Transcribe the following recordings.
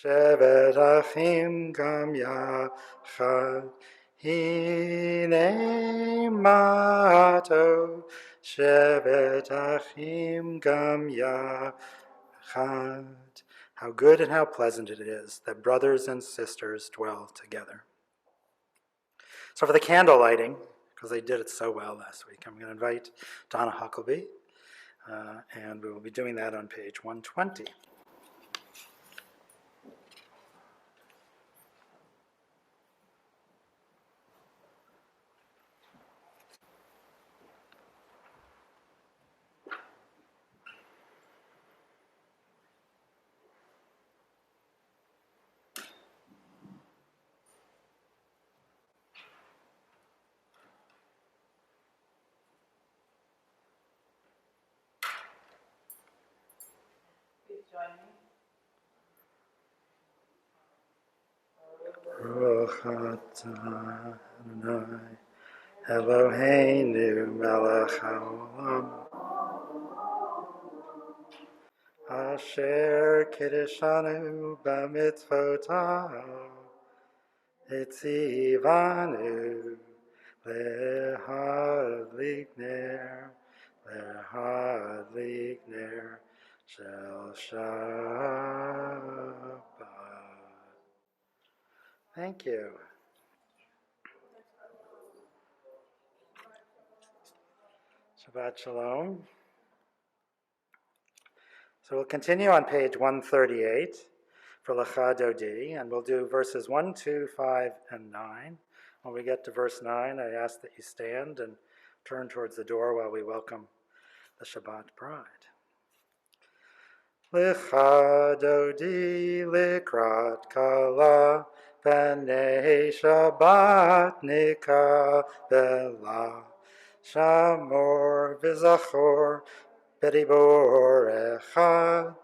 Shevet Achim Gam Yachad. Hine Mato Shevet Achim Gam Yachad. How good and how pleasant it is that brothers and sisters dwell together. So for the candle lighting, because they did it so well last week, I'm going to invite Donna Huckleby, and we will be doing that on page 120. Baruch atah Adonai Eloheinu melech haolam asher kiddushanu b'mitzvotav etzivanu lehadlik ner shel Shabbat. Thank you. Shabbat Shalom. So we'll continue on page 138 for Lecha Dodi, and we'll do verses 1, 2, 5, and 9. When we get to verse 9, I ask that you stand and turn towards the door while we welcome the Shabbat bride. Lecha Dodi likrat kala b'nei Shabbat nikabela shamor v'zachor Beribor echad,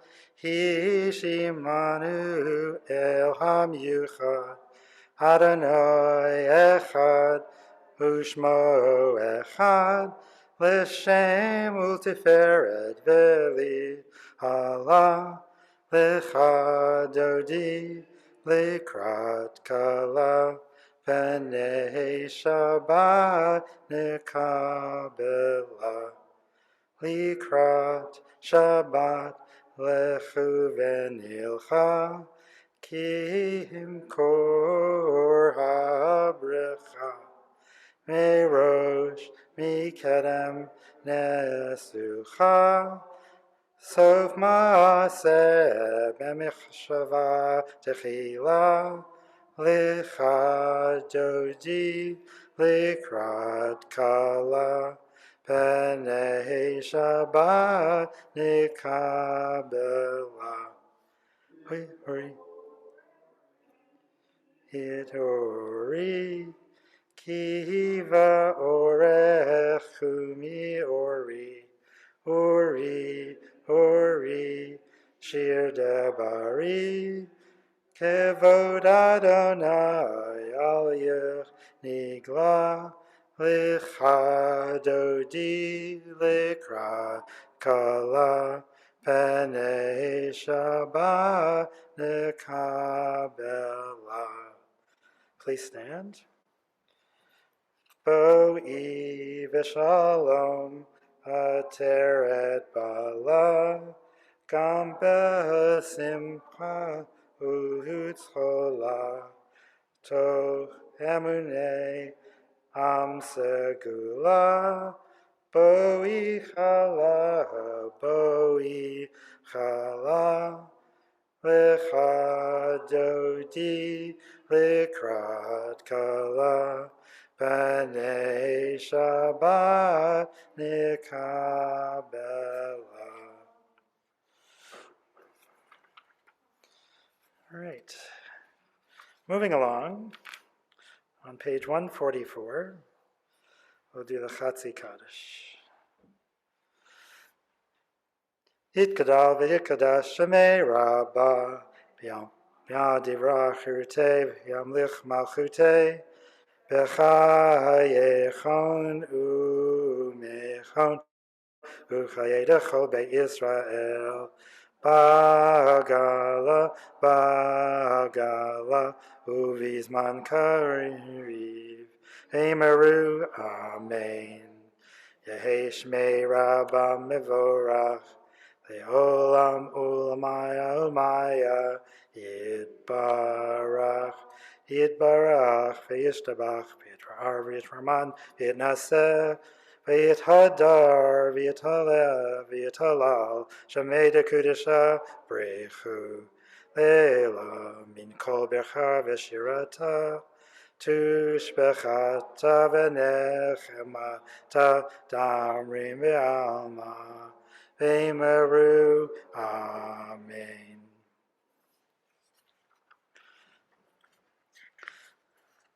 hishimanu el hamyuchad, Adonai echad, ushmo echad, l'shem ultiferet veli Allah, lecha dodi, likrat kala, b'nei Shabbat nekabela. Likrat Shabbat lechu v'nilcha ki himkor habrecha merosh mikedem nesucha sof maaseh b'michshava techila lecha dodi likrat kala B'nei Shabbat nikabela. Hori. Hitori. Kiva orechumi ori. Ori. Shir debari. Kevod Adonai al yech nigla. Lecha dodi likrat kala b'nei Shabbat nekabela. Please stand. Bo'i v'shalom ateret bala gam b'simcha u'hutzchola toch emunei Am segula, boi chala, lecha dodi, likrat kala, b'nei Shabbat nikabela. All right, moving along. On page 144, we'll do the Chatzi Kaddish. Yitkadal v'yikadash shemei rabba b'yam divra chirutei v'yamlich malchutei b'chayechon u'mechon u'chayei dechol be'Yisrael Bagala, Bagala, Uvizman Kariv, Emeru, Amen. Yehesh me Rabba Mevorach, Leolam Ulamaya Ulmaya, Yitbarach, Yitbarach, V'yishtabach, V'yitrar, V'yitraman, V'yitnaseh, V'yithadar, V'yithaleh, V'yithalal, Shemeda Kudisha, Brechu, Leila, Min Kol Becha V'shirata, Tushbechata V'nechemata, Damrim V'alma, V'meru, Amen.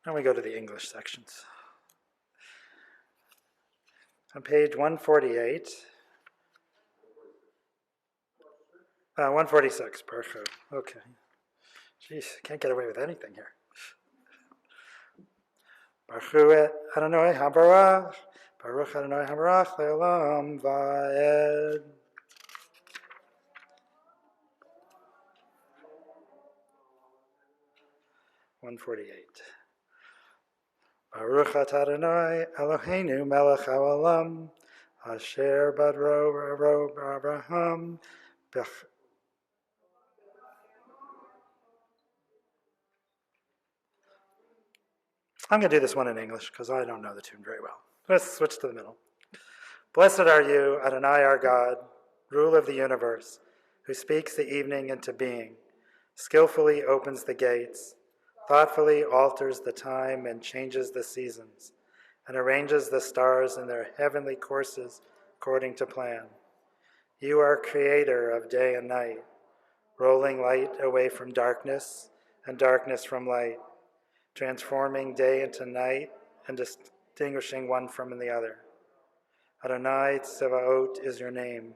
Now we go to the English sections. On page 148, 146, Baruch. Okay. Jeez, can't get away with anything here. Baruch Adonai HaBarach, Baruch Adonai HaBarach, Le'olam Va'ed. Baruch atah Adonai Eloheinu melech haolam asher badro Abraham I'm going to do this one in English because I don't know the tune very well. Let's switch to the middle. Blessed are you, Adonai our God, ruler of the universe, who speaks the evening into being, skillfully opens the gates, thoughtfully alters the time and changes the seasons, and arranges the stars in their heavenly courses according to plan. You are creator of day and night, rolling light away from darkness and darkness from light, transforming day into night and distinguishing one from the other. Adonai Tsevaot is your name.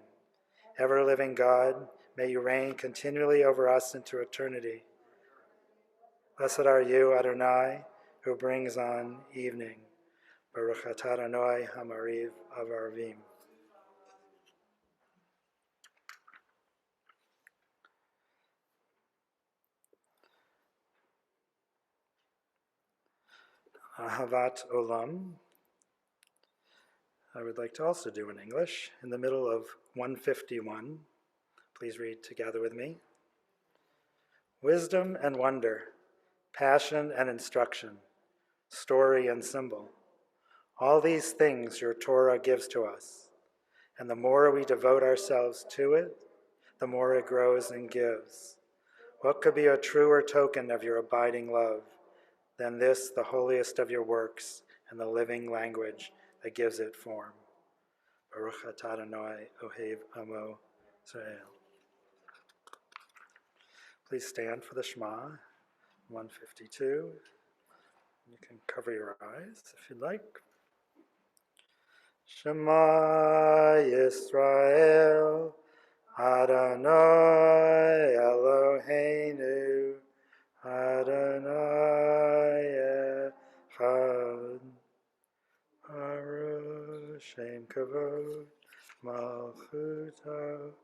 Ever-living God, may you reign continually over us into eternity. Blessed are you, Adonai, who brings on evening. Baruch atah Adonai Hamariv Avarvim. Ahavat Olam. I would like to also do in English, in the middle of 151. Please read together with me. Wisdom and wonder, passion and instruction, story and symbol. All these things your Torah gives to us, and the more we devote ourselves to it, the more it grows and gives. What could be a truer token of your abiding love than this, the holiest of your works, and the living language that gives it form? Baruch atah Adonai Ohev Amo Israel. Please stand for the Shema, 152. You can cover your eyes if you'd like. Shema Yisrael, Adonai Eloheinu, Adonai Echad, Baruch Shem Kavod, Malchuto,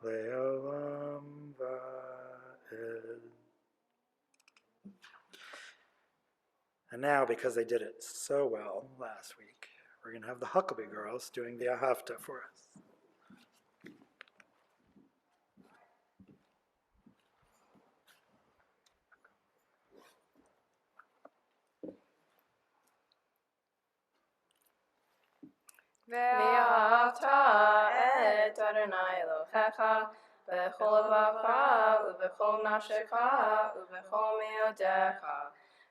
Leolam Va'ed. And now, because they did it so well last week, we're going to have the Huckabee girls doing the Ahavta for us. ואהבת את אדוני אלוהיך בכל לבבך ובכל נפשך ובכל מאודך,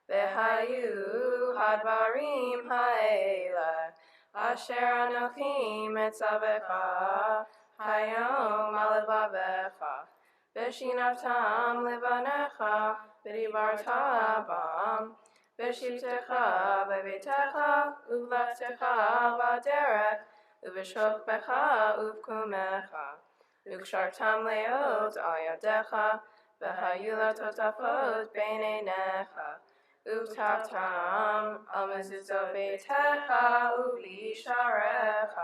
והיו הדברים האלה אשר אנוכי מצווך היום על לבבך, ושיננתם לבניך ודיברת בם, בשבתך בביתך ובלכתך בדרך ובשוכבך ובקומך, וקשרתם להיות על ידיך, והיו לטוטפות בין עיניך, וכתבתם על מזוזות ביתך ובלי שעריך,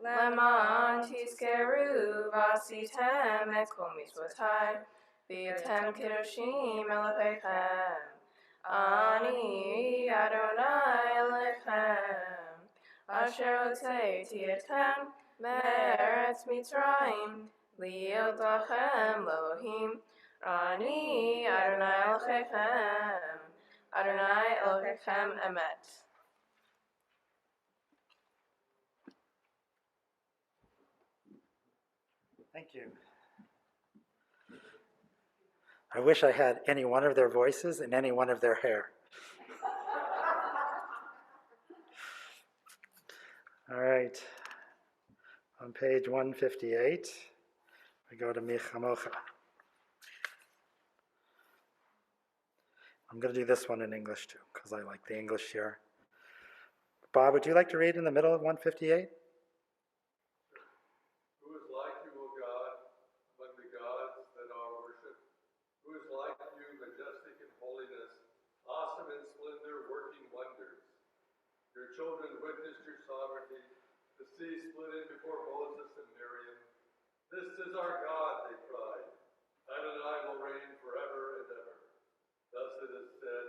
Leman tizkeru v'asitem et kol mitzvotai, v'yatem kedoshim Elohechem. Ani Adonai Elohechem, asher hotzeiti etchem me'eretz Mitzrayim, להיות לכם לאלוהים. אני אדוני אלוהיכם, אדוני אלוהיכם אמת. Thank you. I wish I had any one of their voices and any one of their hair. All right. On page 158, we go to Michamocha. I'm going to do this one in English too, because I like the English here. Bob, would you like to read in the middle of 158? Who is like you, O God, among the gods that are worshipped? Who is like you, majestic in holiness, awesome in splendor, working wonders? Your children witnessed your sovereignty. The sea split in before Moses and Miriam. This is our God, they cried. Adonai will reign forever and ever. Thus it is said,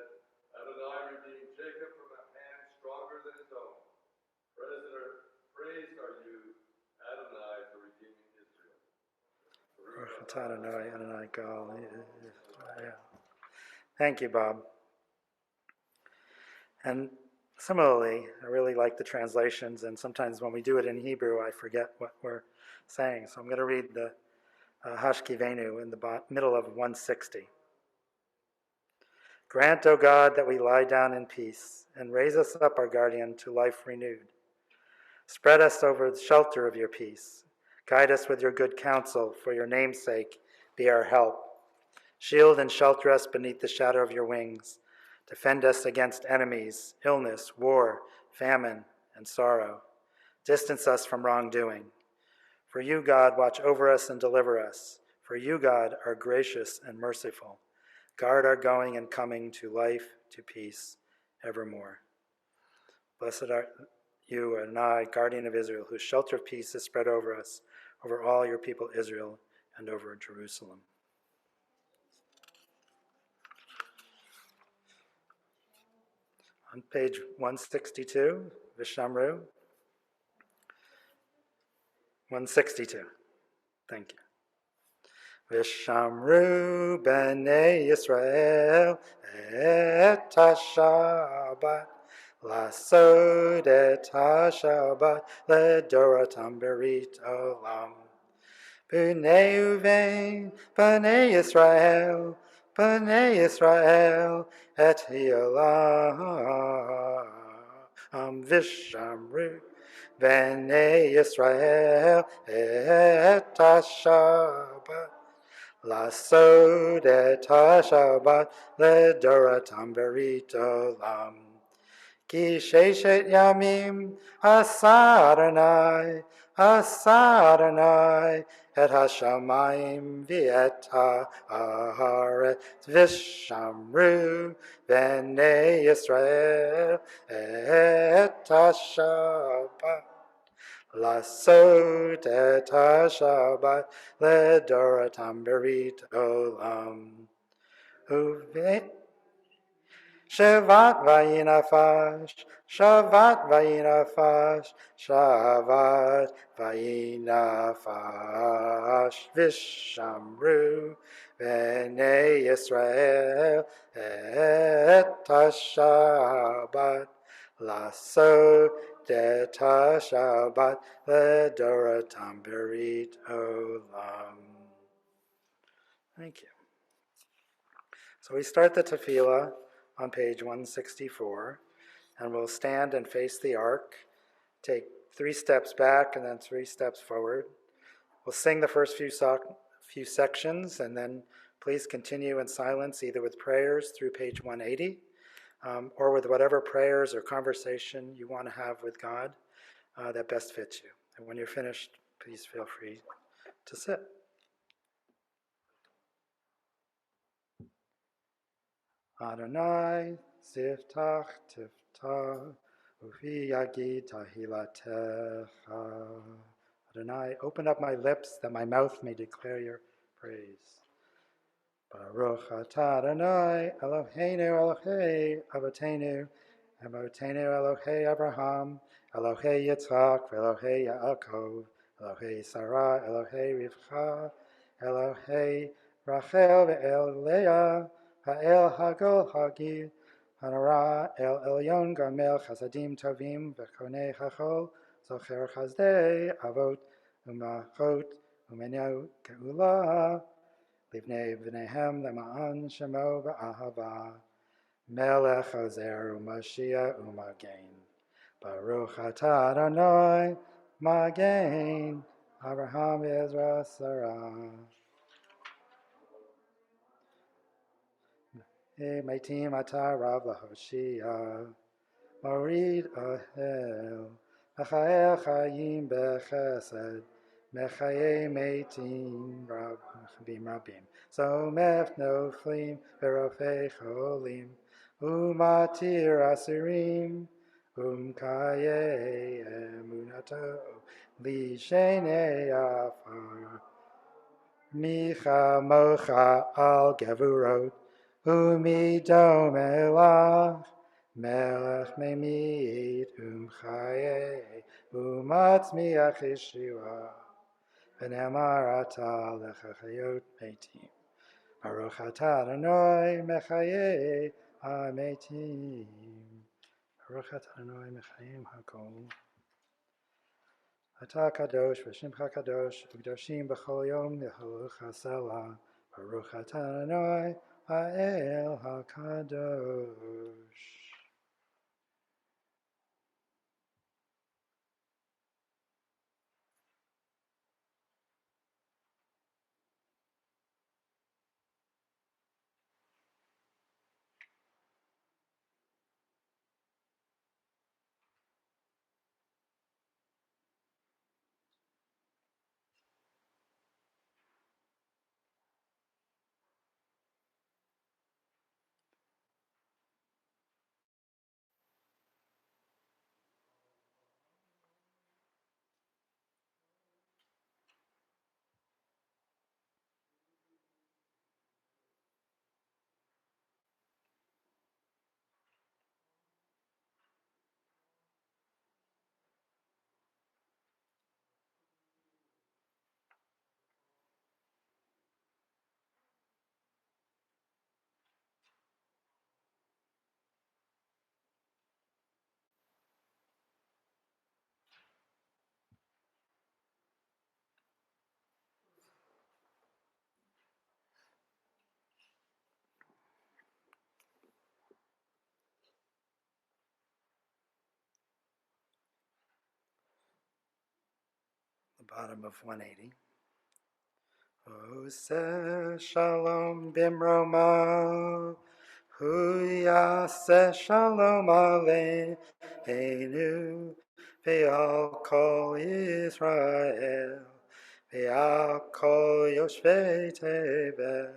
Adonai redeemed Jacob from a hand stronger than his own. Praised are you, Adonai, for redeeming Israel. Adonai, God. Thank you, Bob. And similarly, I really like the translations, and sometimes when we do it in Hebrew, I forget what we're saying. So I'm going to read the Hashkivenu in the middle of 160. Grant, O God, that we lie down in peace, and raise us up, our guardian, to life renewed. Spread us over the shelter of your peace. Guide us with your good counsel, for your name's sake, be our help. Shield and shelter us beneath the shadow of your wings. Defend us against enemies, illness, war, famine, and sorrow. Distance us from wrongdoing. For you, God, watch over us and deliver us. For you, God, are gracious and merciful. Guard our going and coming to life, to peace, evermore. Blessed are you, Adonai, guardian of Israel, whose shelter of peace is spread over us, over all your people Israel, and over Jerusalem. On page 162, Vishamru. 162. Thank you. Vishamru b'nei Yisrael et ha-Shabbat lasod et ha-Shabbat ledoratam berit olam. B'nei uvein b'nei Yisrael et hiolam vishamru b'nei Yisrael et ha-Shabbat lasod et ha-Shabbat ledoratam berit olam. Ki sheshet yamim asa Adonai et hashamayim v'et haaretz v'shamru b'nei Yisrael et ha-Shabbat lasod et ha-Shabbat ledoratam berit olam. Shavat vayinafash, Shavat vayinafash, Shavat vayinafash, Vishamru b'nei Yisrael et ha-Shabbat lasod et ha-Shabbat ledoratam berit olam. Thank you. So we start the tefillah on page 164, and we'll stand and face the ark, take 3 steps back and then 3 steps forward. We'll sing the first few sections, and then please continue in silence, either with prayers through page 180, or with whatever prayers or conversation you want to have with God that best fits you. And when you're finished, please feel free to sit. Adonai, Ziftach, Tiftach, Ufi yagi tahilatecha. Adonai, open up my lips that my mouth may declare your praise. Baruch atah Adonai, Eloheinu, Elohei Avotenu, Avotenu Elohei Abraham, Elohei Yitzchak, Elohei Yaakov, Elohei Sarah, Elohei Rivcha, Elohei Rachel ve'el Leah, Ha'el Hagol Hagil, Hanara El Elyon Gamel Chasadim Tovim V'Konei Chachol, Zocher Chazdei Avot Umachot Umenu Geula, Livnei B'neihem Lema'an Shemo Ba'ahava, Melech Ozer U'Mashiach U'Magen, Baruch atah Adonai Magen, Abraham Ezra Sarah. Meitim atah Rav Lahoshia, Morid Ohel, Mechael Chayim Bechesed, Mechaye Meitim Rabim, Somech Noflim Verofei Cholim, Umatir Asirim, Kaye Emunato, Li Shenei Afar, Micha Mocha Al Gevurot, Umidom Elach, Melech Memid Chaye, Umatzmiach Yeshua, V'nemar Ata Lechachayot Meitim, Baruch atah Adonai Mechaye HaMeitim, Baruch atah Adonai Mechayim HaKol. Atah Kadosh V'Shimcha Kadosh V'Kedoshim B'Chol Yom Yeholecha Selah, Baruch atah Adonai Ha'el HaKadosh. The bottom of 180. Ose Shalom Bimroma, Huyase Shalom Aleinu, Ve'al Kol Yisrael, Ve'al Kol Yoshvei Tevel,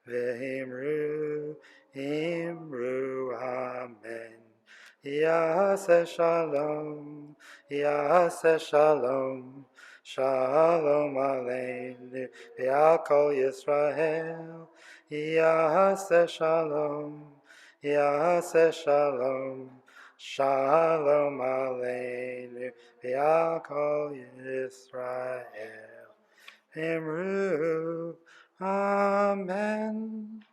Ve'imru, Imru Amen. Yase Shalom, Yase Shalom, Shalom Aleinu, Ve'al Kol Yisrael, Yaseh Shalom, Yaseh Shalom, Shalom Aleinu, Ve'al Kol Yisrael, Imru, Amen.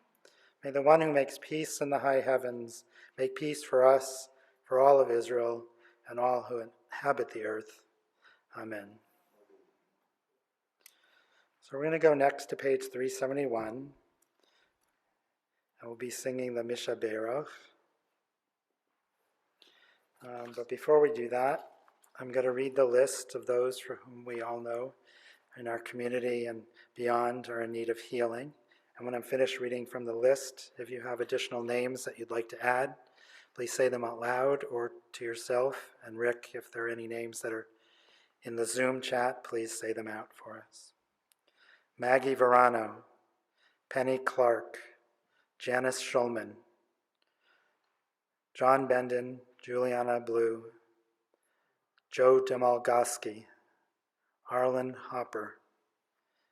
May the one who makes peace in the high heavens make peace for us, for all of Israel, and all who inhabit the earth. Amen. So we're going to go next to page 371, and we'll be singing the Misha Berach. But before we do that, I'm going to read the list of those for whom we all know in our community and beyond are in need of healing. And when I'm finished reading from the list, if you have additional names that you'd like to add, please say them out loud or to yourself. And Rick, if there are any names that are in the Zoom chat, please say them out for us. Maggie Verano, Penny Clark, Janice Schulman, John Benden, Juliana Blue, Joe Demalgoski, Arlen Hopper,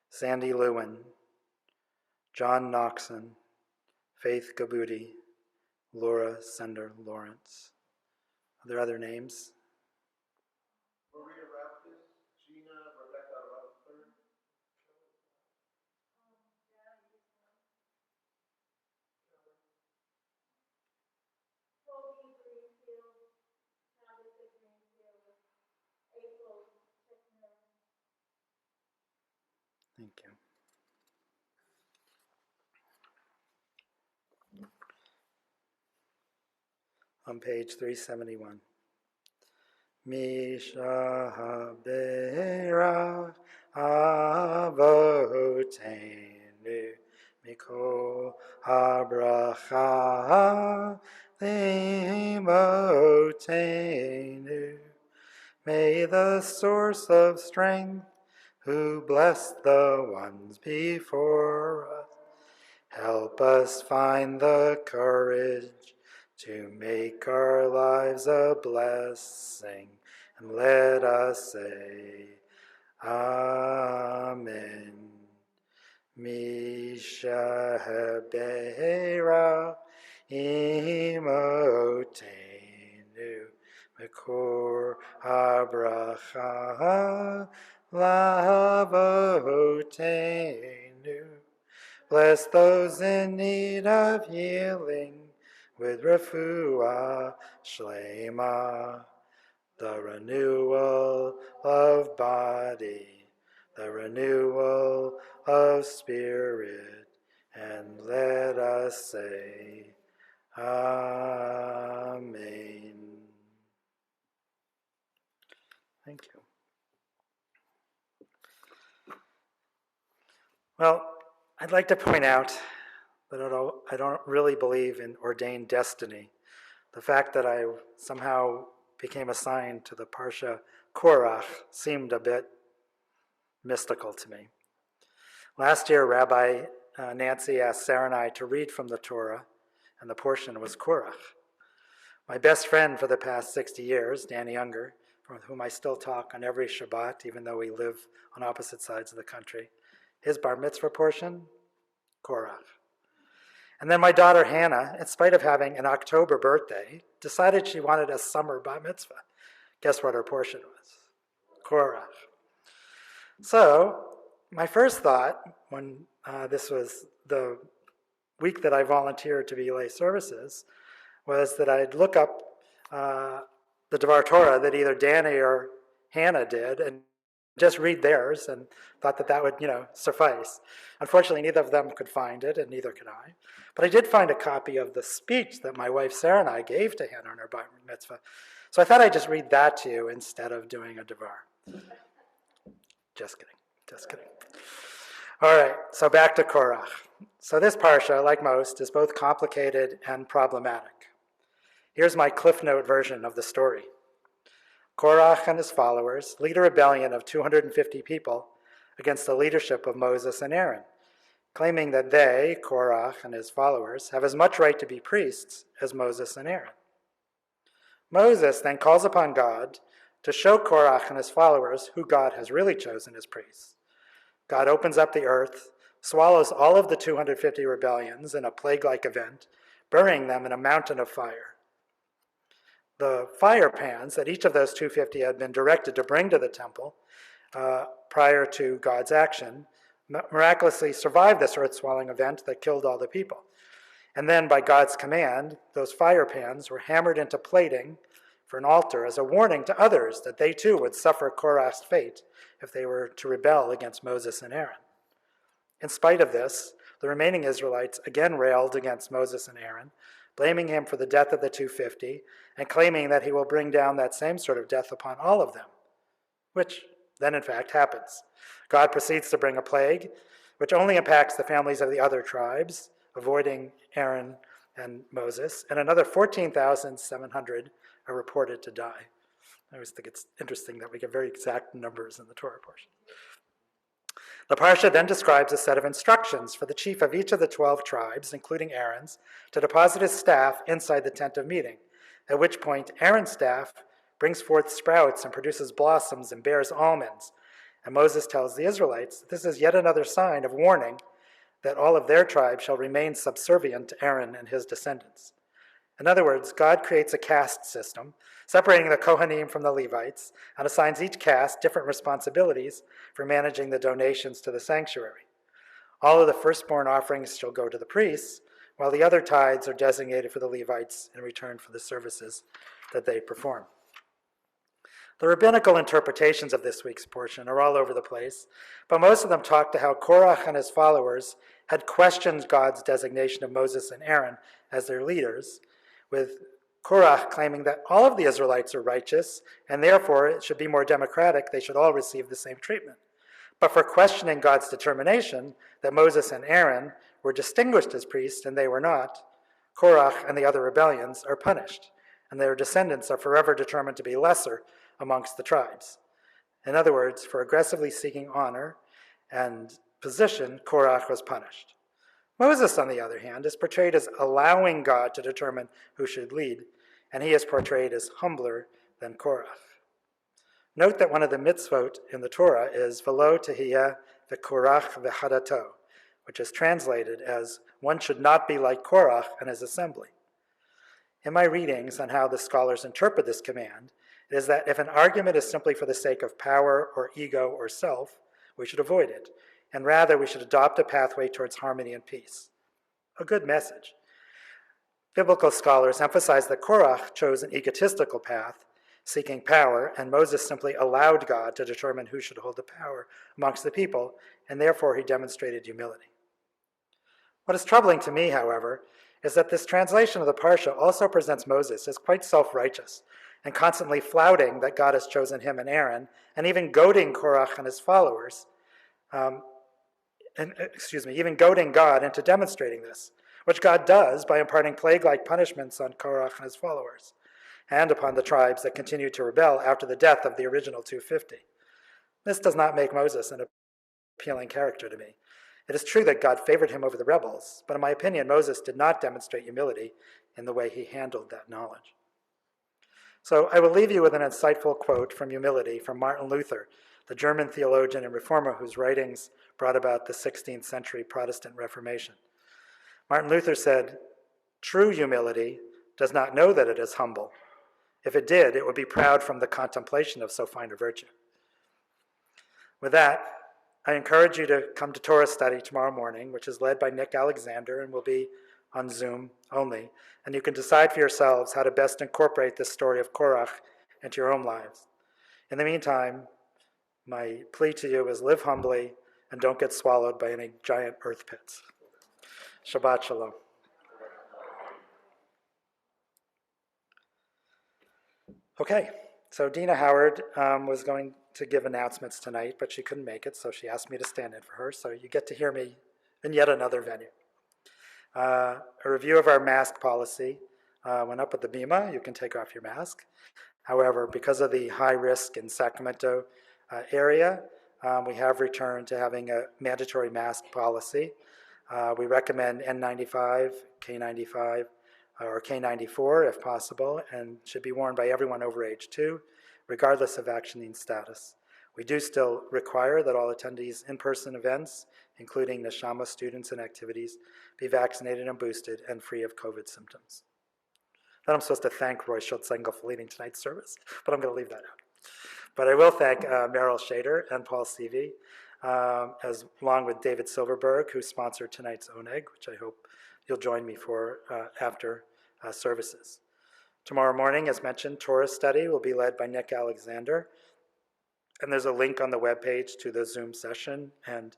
Sandy Lewin, John Noxon, Faith Gabuti, Laura Sender Lawrence. Are there other names? Maria Raptis, Gina Rebecca Rutherford. Toby Greenfield, Tabitha Greenfield, April Tickner. Thank you. On page 371. Misha Habera Avotenu Miko Habracha Limotenu. May the source of strength, who blessed the ones before us, help us find the courage to make our lives a blessing, and let us say, Amen. Mishabera imotenu Mekor habracha lavotenu. Bless those in need of healing with refuah shlema, the renewal of body, the renewal of spirit, and let us say, Amen. Thank you. Well, I'd like to point out that I don't really believe in ordained destiny. The fact that I somehow became assigned to the Parsha Korach seemed a bit mystical to me. Last year, Rabbi Nancy asked Sarah and I to read from the Torah, and the portion was Korach. My best friend for the past 60 years, Danny Unger, from whom I still talk on every Shabbat, even though we live on opposite sides of the country, his bar mitzvah portion, Korach. And then my daughter Hannah, in spite of having an October birthday, decided she wanted a summer bar mitzvah. Guess what her portion was? Korach. So my first thought, when this was the week that I volunteered to be lay services, was that I'd look up the Devar Torah that either Danny or Hannah did and just read theirs, and thought that that would, suffice. Unfortunately, neither of them could find it, and neither could I. But I did find a copy of the speech that my wife Sarah and I gave to Hannah on her bar mitzvah. So I thought I'd just read that to you instead of doing a Devar. Just kidding. All right, so back to Korach. So this parsha, like most, is both complicated and problematic. Here's my Cliff Note version of the story. Korach and his followers lead a rebellion of 250 people against the leadership of Moses and Aaron, claiming that they, Korach and his followers, have as much right to be priests as Moses and Aaron. Moses then calls upon God to show Korach and his followers who God has really chosen as priests. God opens up the earth, swallows all of the 250 rebellions in a plague-like event, burying them in a mountain of fire. The fire pans that each of those 250 had been directed to bring to the temple prior to God's action miraculously survived this earth-swallowing event that killed all the people. And then by God's command, those fire pans were hammered into plating for an altar as a warning to others that they too would suffer Korach's fate if they were to rebel against Moses and Aaron. In spite of this, the remaining Israelites again railed against Moses and Aaron, blaming him for the death of the 250 and claiming that he will bring down that same sort of death upon all of them, which then in fact happens. God proceeds to bring a plague, which only impacts the families of the other tribes, avoiding Aaron and Moses, and another 14,700 are reported to die. I always think it's interesting that we get very exact numbers in the Torah portion. The Parsha then describes a set of instructions for the chief of each of the 12 tribes, including Aaron's, to deposit his staff inside the tent of meeting, at which point Aaron's staff brings forth sprouts and produces blossoms and bears almonds. And Moses tells the Israelites that this is yet another sign of warning that all of their tribe shall remain subservient to Aaron and his descendants. In other words, God creates a caste system, separating the Kohanim from the Levites, and assigns each caste different responsibilities for managing the donations to the sanctuary. All of the firstborn offerings shall go to the priests, while the other tithes are designated for the Levites in return for the services that they perform. The rabbinical interpretations of this week's portion are all over the place, but most of them talk to how Korach and his followers had questioned God's designation of Moses and Aaron as their leaders, with Korach claiming that all of the Israelites are righteous, and therefore it should be more democratic, they should all receive the same treatment. But for questioning God's determination that Moses and Aaron were distinguished as priests and they were not, Korach and the other rebellions are punished, and their descendants are forever determined to be lesser amongst the tribes. In other words, for aggressively seeking honor and position, Korach was punished. Moses, on the other hand, is portrayed as allowing God to determine who should lead, and he is portrayed as humbler than Korach. Note that one of the mitzvot in the Torah is velo tehiyah v'korach v'hadato, which is translated as one should not be like Korach and his assembly. In my readings on how the scholars interpret this command, it is that if an argument is simply for the sake of power or ego or self, we should avoid it, and rather we should adopt a pathway towards harmony and peace. A good message. Biblical scholars emphasize that Korach chose an egotistical path, seeking power, and Moses simply allowed God to determine who should hold the power amongst the people, and therefore he demonstrated humility. What is troubling to me, however, is that this translation of the Parsha also presents Moses as quite self-righteous and constantly flouting that God has chosen him and Aaron, and even goading Korach and his followers, even goading God into demonstrating this, which God does by imparting plague-like punishments on Korach and his followers, and upon the tribes that continued to rebel after the death of the original 250. This does not make Moses an appealing character to me. It is true that God favored him over the rebels, but in my opinion, Moses did not demonstrate humility in the way he handled that knowledge. So I will leave you with an insightful quote from Humility from Martin Luther, the German theologian and reformer whose writings brought about the 16th century Protestant Reformation. Martin Luther said, "True humility does not know that it is humble. If it did, it would be proud from the contemplation of so fine a virtue." With that, I encourage you to come to Torah study tomorrow morning, which is led by Nick Alexander and will be on Zoom only, and you can decide for yourselves how to best incorporate this story of Korach into your own lives. In the meantime, my plea to you is live humbly and don't get swallowed by any giant earth pits. Shabbat shalom. Okay, so Dina Howard was going to give announcements tonight, but she couldn't make it, so she asked me to stand in for her, so you get to hear me in yet another venue. A review of our mask policy went up at the Bima. You can take off your mask. However, because of the high risk in Sacramento area, we have returned to having a mandatory mask policy. We recommend N95, K95, or K94 if possible, and should be worn by everyone over age 2, regardless of vaccine status. We do still require that all attendees in-person events, including Neshama students and activities, be vaccinated and boosted and free of COVID symptoms. Then I'm supposed to thank Roy Schutzengel for leading tonight's service, but I'm going to leave that out. But I will thank Meryl Shader and Paul Seavey, along with David Silverberg, who sponsored tonight's Oneg, which I hope you'll join me for after services. Tomorrow morning, as mentioned, Torah study will be led by Nick Alexander. And there's a link on the webpage to the Zoom session. And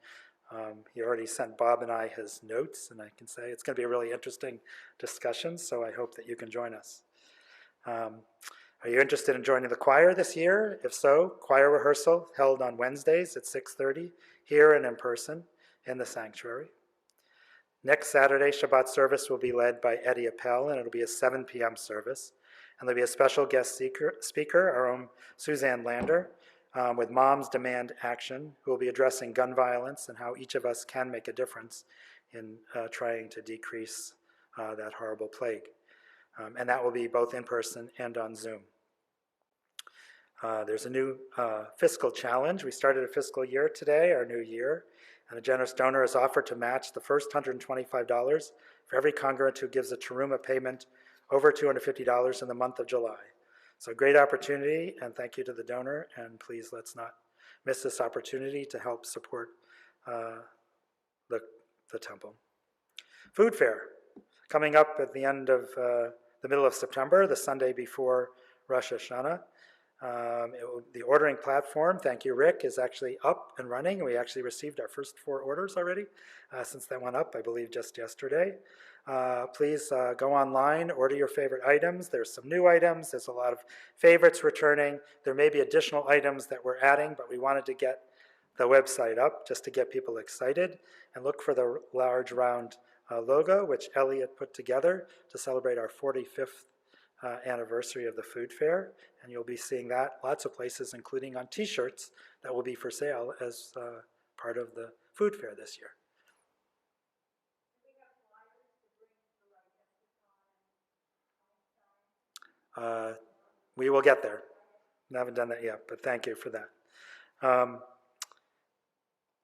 he already sent Bob and I his notes. And I can say it's going to be a really interesting discussion. So I hope that you can join us. Are you interested in joining the choir this year? If so, choir rehearsal held on Wednesdays at 6:30 here and in person in the sanctuary. Next Saturday, Shabbat service will be led by Eddie Appel, and it'll be a 7 p.m. service. And there'll be a special guest speaker, our own Suzanne Lander, with Moms Demand Action, who will be addressing gun violence and how each of us can make a difference in trying to decrease that horrible plague. And that will be both in person and on Zoom. There's a new fiscal challenge. We started a fiscal year today, our new year, and a generous donor has offered to match the first $125 for every congregant who gives a teruma payment over $250 in the month of July. So great opportunity, and thank you to the donor, and please let's not miss this opportunity to help support the temple. Food fair, coming up at the end of the middle of September, the Sunday before Rosh Hashanah. The ordering platform, thank you, Rick, is actually up and running. We actually received our first 4 orders already since that went up, I believe, just yesterday. Please go online, order your favorite items. There's some new items. There's a lot of favorites returning. There may be additional items that we're adding, but we wanted to get the website up just to get people excited. And look for the large round logo, which Elliot put together to celebrate our 45th anniversary of the food fair, and you'll be seeing that lots of places, including on t-shirts that will be for sale as part of the food fair this year. We will get there. I haven't done that yet, but thank you for that.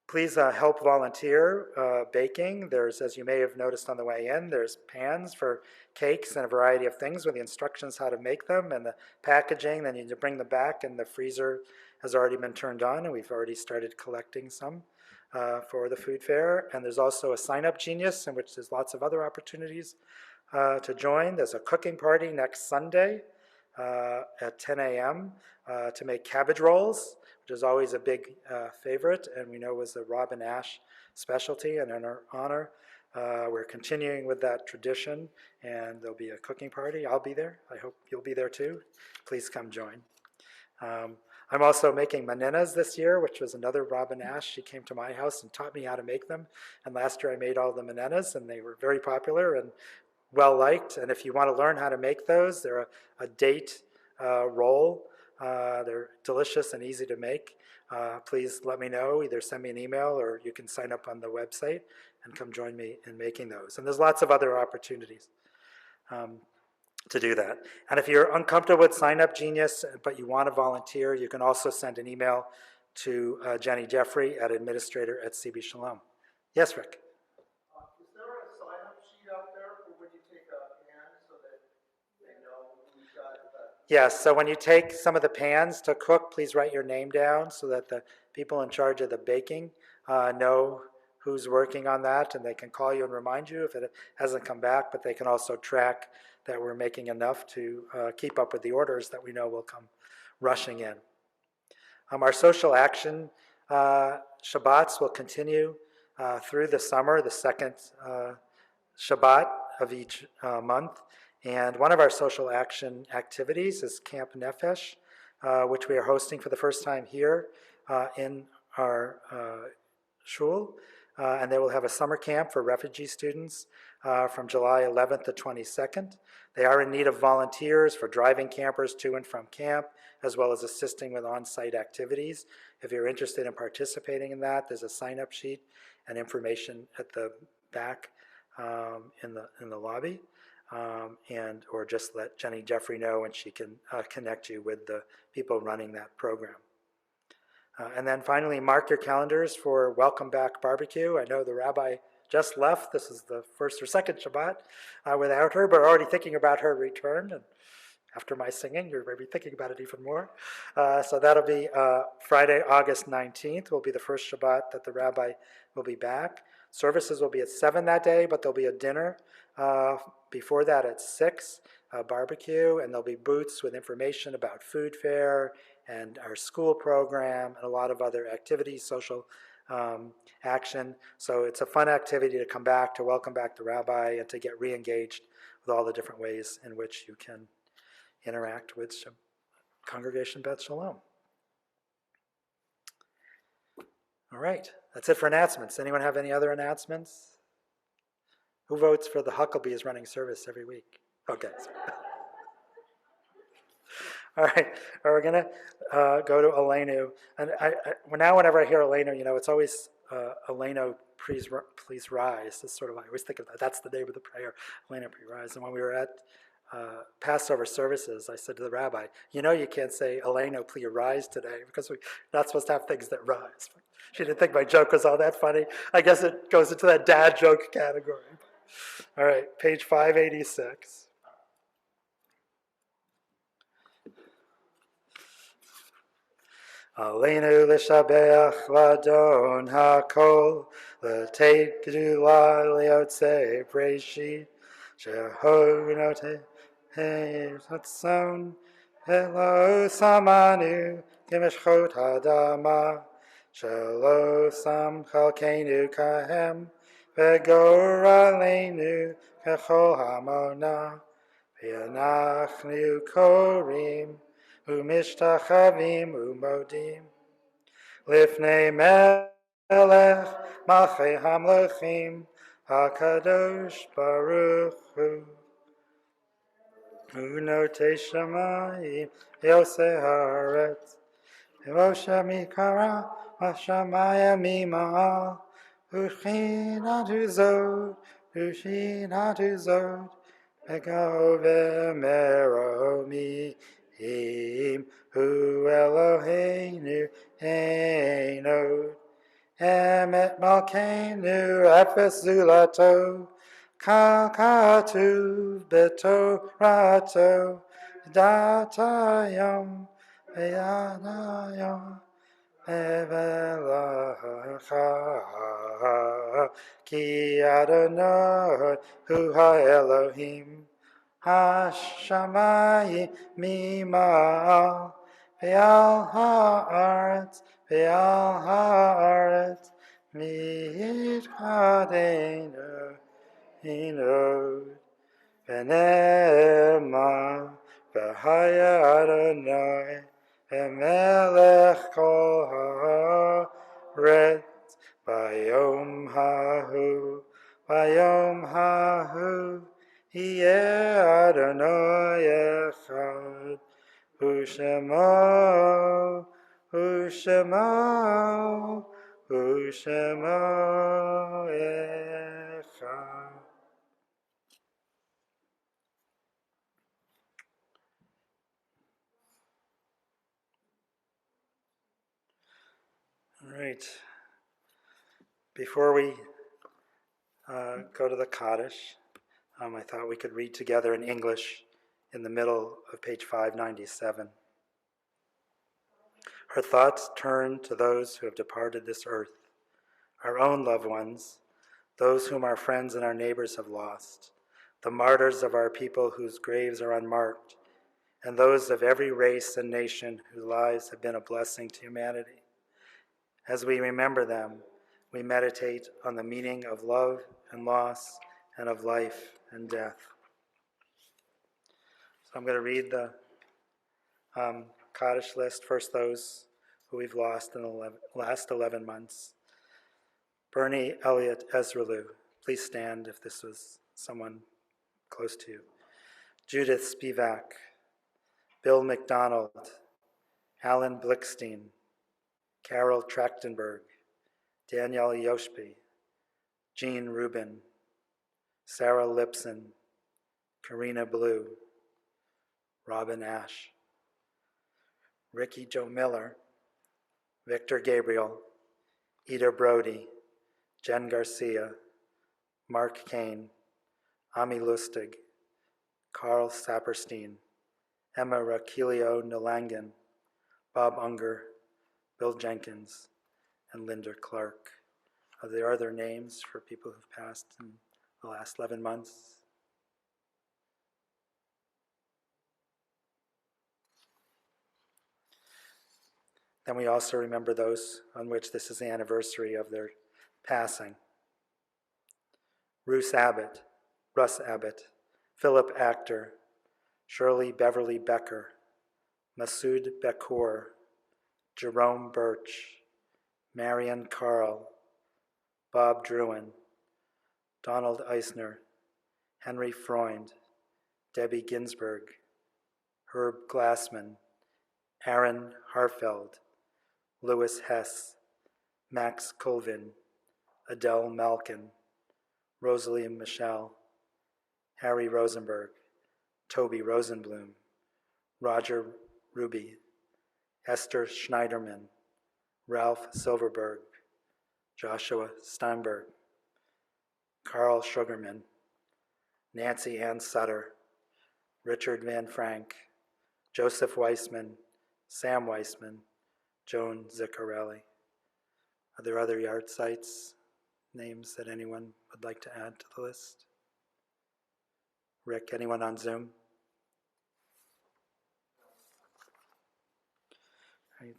Please help volunteer baking. There's, as you may have noticed on the way in, there's pans for cakes and a variety of things with the instructions how to make them and the packaging. Then you need to bring them back, and the freezer has already been turned on, and we've already started collecting some for the food fair. And there's also a sign-up genius in which there's lots of other opportunities to join. There's a cooking party next Sunday at 10 a.m. To make cabbage rolls, which is always a big favorite, and we know was a Robin Ash specialty. And in our honor, we're continuing with that tradition, and there'll be a cooking party. I'll be there. I hope you'll be there too. Please come join. I'm also making manenas this year, which was another Robin Ash. She came to my house and taught me how to make them. And last year I made all the manenas, and they were very popular and well liked. And if you want to learn how to make those, they're a date roll. They're delicious and easy to make. Please let me know. Either send me an email or you can sign up on the website and come join me in making those. And there's lots of other opportunities to do that. And if you're uncomfortable with Sign Up Genius, but you want to volunteer, you can also send an email to Jenny Jeffrey at administrator@CB Shalom. Yes, Rick? Is there a sign-up sheet out there for when you take a pan so that they know who's got the... Yes, so when you take some of the pans to cook, please write your name down so that the people in charge of the baking know who's working on that, and they can call you and remind you if it hasn't come back, but they can also track that we're making enough to keep up with the orders that we know will come rushing in. Our social action Shabbats will continue through the summer, the second Shabbat of each month. And one of our social action activities is Camp Nefesh, which we are hosting for the first time here in our shul. And they will have a summer camp for refugee students from July 11th to 22nd. They are in need of volunteers for driving campers to and from camp, as well as assisting with on-site activities. If you're interested in participating in that, there's a sign-up sheet and information at the back in the lobby. Or just let Jenny Jeffrey know and she can connect you with the people running that program. And then finally, mark your calendars for Welcome Back Barbecue. I know the rabbi just left. This is the first or second Shabbat without her, but we're already thinking about her return. And after my singing, you're maybe thinking about it even more. So that'll be Friday, August 19th will be the first Shabbat that the rabbi will be back. Services will be at 7 that day, but there'll be a dinner before that at 6, barbecue, and there'll be booths with information about food fair and our school program and a lot of other activities, social action. So it's a fun activity to come back, to welcome back the rabbi, and to get re-engaged with all the different ways in which you can interact with Congregation Beth Shalom. All right, that's it for announcements. Anyone have any other announcements? Who votes for the Hucklebees running service every week? Okay. All right, we're going to go to Elenu. And now whenever I hear Elenu, it's always Elenu, please rise. It's sort of, I always think of that. That's the name of the prayer, Elenu, please rise. And when we were at Passover services, I said to the rabbi, you can't say, Elena, please rise today, because we're not supposed to have things that rise. She didn't think my joke was all that funny. I guess it goes into that dad joke category. All right, page 586. Aleinu l'shabeach ladon hakol, l'teit gedula liotze breshit, shehonote hetzon, elo samanu kimeshchot hadama, shelo sam chalkenu kahem, v'gor aleinu kechol hamona, v'anachnu korim, Umishtachavim umodim Lifnei melech Malchei hamlechim HaKadosh Baruch Hu Unotei shamayim Yosei haaretz Moshe mikara Hashamayim mima'al Uchinatu zod Uchinatu zod Megove meromi Hu Eloheinu Einod Emet Malkeinu Efes Zulato Kal Katuv Betorato Datayom Ve'anayom Evelacha Ki Adonai Hu HaElohim Hashamayim mima'al ve'al haaretz mi'itchadeinu inod v'ne'ema v'haya Adonai v'melech kol haaretz v'yom hahu Yeh Adonai Echad, Ushemo Echad. All right. Before we go to the Kaddish, I thought we could read together in English in the middle of page 597. Our thoughts turn to those who have departed this earth, our own loved ones, those whom our friends and our neighbors have lost, the martyrs of our people whose graves are unmarked, and those of every race and nation whose lives have been a blessing to humanity. As we remember them, we meditate on the meaning of love and loss and of life and death. So I'm going to read the Kaddish list, first those who we've lost in the last 11 months. Bernie Elliott Ezralu, please stand if this was someone close to you. Judith Spivak, Bill McDonald, Alan Blickstein, Carol Trachtenberg, Danielle Yoshby, Jean Rubin, Sarah Lipson, Karina Blue, Robin Ash, Ricky Joe Miller, Victor Gabriel, Ida Brody, Jen Garcia, Mark Kane, Ami Lustig, Carl Saperstein, Emma Rakilio Nalangan, Bob Unger, Bill Jenkins, and Linda Clark. Are there other names for people who've passed in the last 11 months? Then we also remember those on which this is the anniversary of their passing. Russ Abbott, Philip Actor, Shirley Beverly Becker, Masood Bekour, Jerome Birch, Marion Carl, Bob Druin, Donald Eisner, Henry Freund, Debbie Ginsberg, Herb Glassman, Aaron Harfeld, Louis Hess, Max Colvin, Adele Malkin, Rosalie Michelle, Harry Rosenberg, Toby Rosenblum, Roger Ruby, Esther Schneiderman, Ralph Silverberg, Joshua Steinberg, Carl Sugarman, Nancy Ann Sutter, Richard Van Frank, Joseph Weissman, Sam Weissman, Joan Ziccarelli. Are there other yard sites names that anyone would like to add to the list? Rick, anyone on Zoom? Right.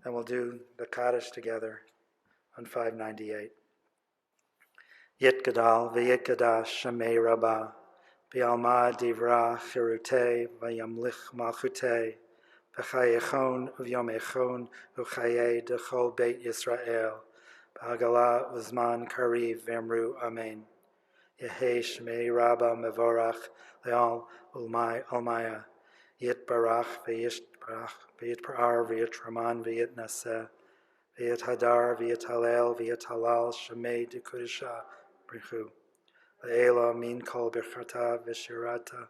Then we'll do the Kaddish together on 598. Yit Gadal v'yit Gadash Shemei Rabbah v'yalma divra chirute v'yamlich malchute v'chayechon v'yomechon v'chaye dechol beit Yisrael v'hagala uzman kariv v'emru amen. Yehei Shmei Rabba Mevorach Leal Ulmai Almaya Yit Barach V'yit Par V'yit Raman V'yit Naseh V'yit Hadar V'yit Halel V'yit Halal Shemei Dekudisha Brichu Le'ela Min Kol Birchata V'shirata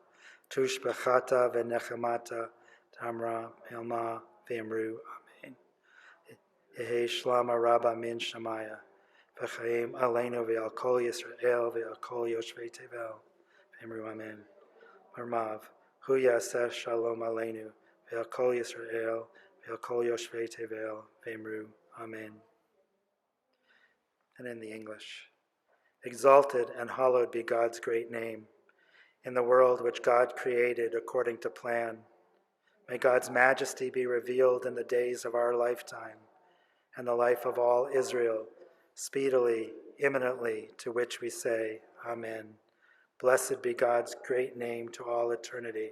Tush Bechata V'nechamata Tamra Elma V'emru Amen. Yehei Shlama Rabba Min Shemaya V'chaim Aleinu V'al Kol Yisrael V'al Kol Yoshvei Tevel V'emru Amen. Marmav Hu Yaseh Shalom Aleinu V'al Kol Yisrael V'al Kol Yoshvei Tevel V'emru Amen. And in the English. Exalted and hallowed be God's great name in the world which God created according to plan. May God's majesty be revealed in the days of our lifetime and the life of all Israel, speedily, imminently, to which we say, Amen. Blessed be God's great name to all eternity.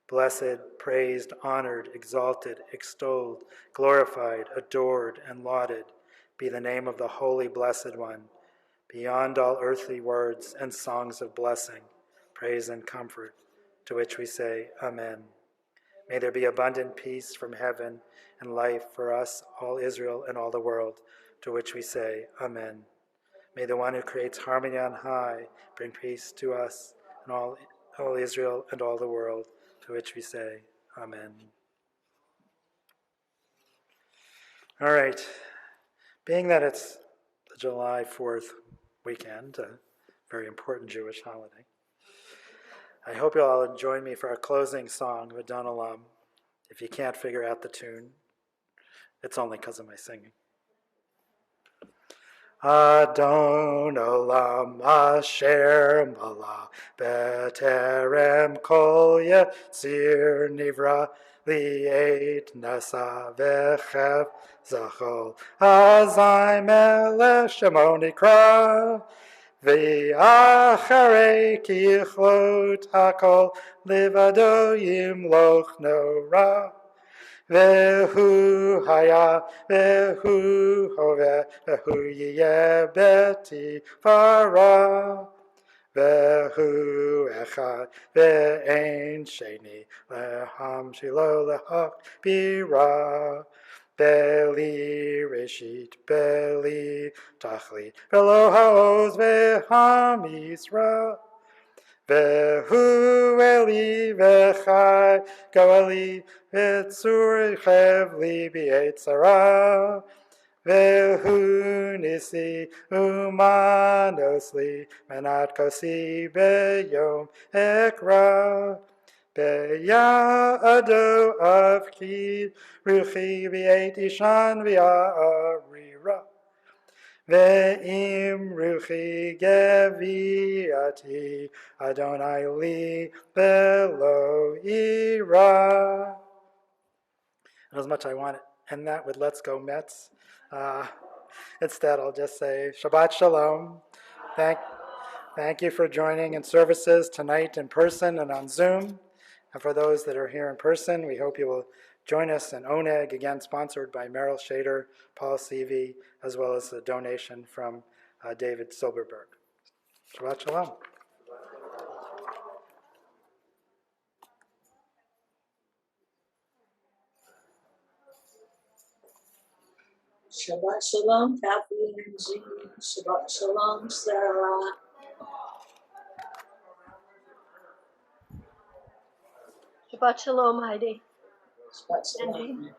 Blessed, praised, honored, exalted, extolled, glorified, adored, and lauded be the name of the Holy Blessed One, beyond all earthly words and songs of blessing, praise, and comfort, to which we say, Amen. May there be abundant peace from heaven and life for us, all Israel and all the world, to which we say, Amen. May the one who creates harmony on high bring peace to us and all Israel and all the world, to which we say, Amen. All right. Being that it's the July 4th weekend, a very important Jewish holiday, I hope you'll all join me for our closing song, V'dan Olam. If you can't figure out the tune, it's only because of my singing. Adon Olam Asher Mala Beterem Kol Yetzir Nivra Li'et Nasa V'chev Zachol Azai Melech Shemo Nikra V'acharei Ki Yichlot Hakol Livado Yimloch Nora Vehu haya, vehu hove, vehu yeh beti fara, vehu echad, ve'ein sheni, leham shilo lehak bira, beli reshit, beli tachlit, velo haoz veham Yisrael. Vehu eli vechai goeli v'tzur chevli b'yetzara vehu nisi umanosli menat kosi beyom ekra beyado avki ruchi v'yet ishan v'yarira Ve'im ruchi geviati Adonai li velo ira. And as much as I want to end that with Let's Go Mets, instead I'll just say Shabbat Shalom. Thank you for joining in services tonight in person and on Zoom. And for those that are here in person, we hope you will join us in Oneg, again sponsored by Merrill Shader, Paul Seavey, as well as a donation from David Silberberg. Shabbat Shalom. Shabbat Shalom, Kathy and Jean. Shabbat Shalom, Sarah. Shabbat Shalom, Heidi. Shabbat shalom. Angie.